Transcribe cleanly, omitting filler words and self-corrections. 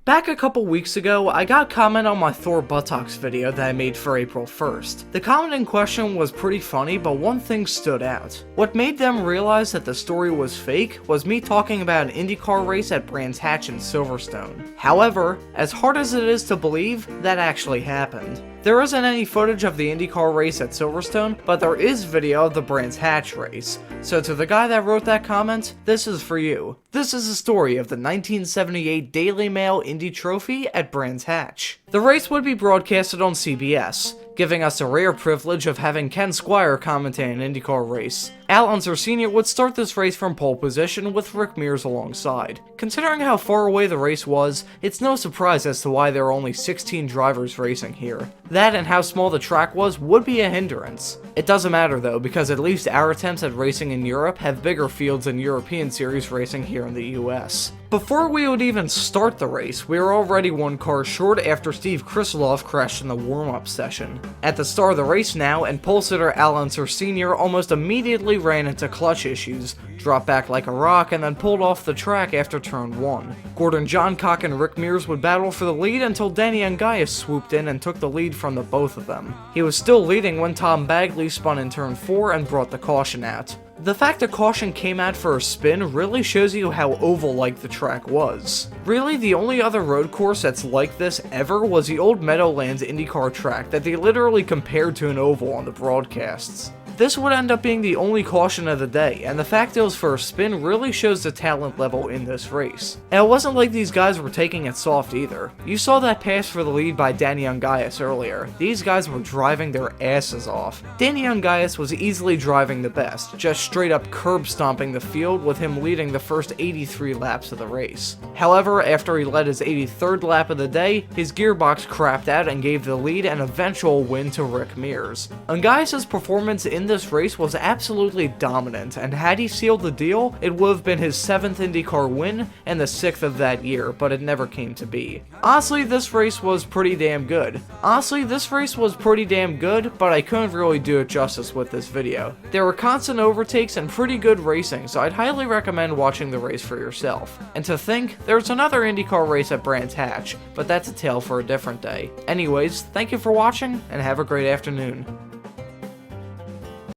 Back a couple weeks ago, I got a comment on my Thor buttocks video that I made for April 1st. The comment in question was pretty funny, but one thing stood out. What made them realize that the story was fake was me talking about an IndyCar race at Brands Hatch in Silverstone. However, as hard as it is to believe, that actually happened. There isn't any footage of the IndyCar race at Silverstone, but there is video of the Brands Hatch race. So to the guy that wrote that comment, this is for you. This is the story of the 1978 Daily Mail Indy Trophy at Brands Hatch. The race would be broadcasted on CBS, giving us a rare privilege of having Ken Squire commentate an IndyCar race. Al Unser Sr. would start this race from pole position with Rick Mears alongside. Considering how far away the race was, it's no surprise as to why there are only 16 drivers racing here. That and how small the track was would be a hindrance. It doesn't matter though, because at least our attempts at racing in Europe have bigger fields than European Series racing here in the US. Before we would even start the race, we were already one car short after Steve Krisiloff crashed in the warm-up session. At the start of the race now, and pole sitter Al Unser Sr. almost immediately ran into clutch issues, dropped back like a rock, and then pulled off the track after turn 1. Gordon Johncock and Rick Mears would battle for the lead until Danny Ungaius swooped in and took the lead from the both of them. He was still leading when Tom Bagley spun in turn 4 and brought the caution out. The fact that caution came out for a spin really shows you how oval-like the track was. Really, the only other road course that's like this ever was the old Meadowlands IndyCar track that they literally compared to an oval on the broadcasts. This would end up being the only caution of the day, and the fact it was for a spin really shows the talent level in this race. And it wasn't like these guys were taking it soft either. You saw that pass for the lead by Danny Ungaius earlier. These guys were driving their asses off. Danny Ungaius was easily driving the best, just straight up curb stomping the field with him leading the first 83 laps of the race. However, after he led his 83rd lap of the day, his gearbox crapped out and gave the lead and eventual win to Rick Mears. Ungaius' performance in this race was absolutely dominant, and had he sealed the deal, it would have been his 7th IndyCar win and the 6th of that year, but it never came to be. Honestly, this race was pretty damn good, but I couldn't really do it justice with this video. There were constant overtakes and pretty good racing, so I'd highly recommend watching the race for yourself. And to think, there's another IndyCar race at Brands Hatch, but that's a tale for a different day. Anyways, thank you for watching, and have a great afternoon.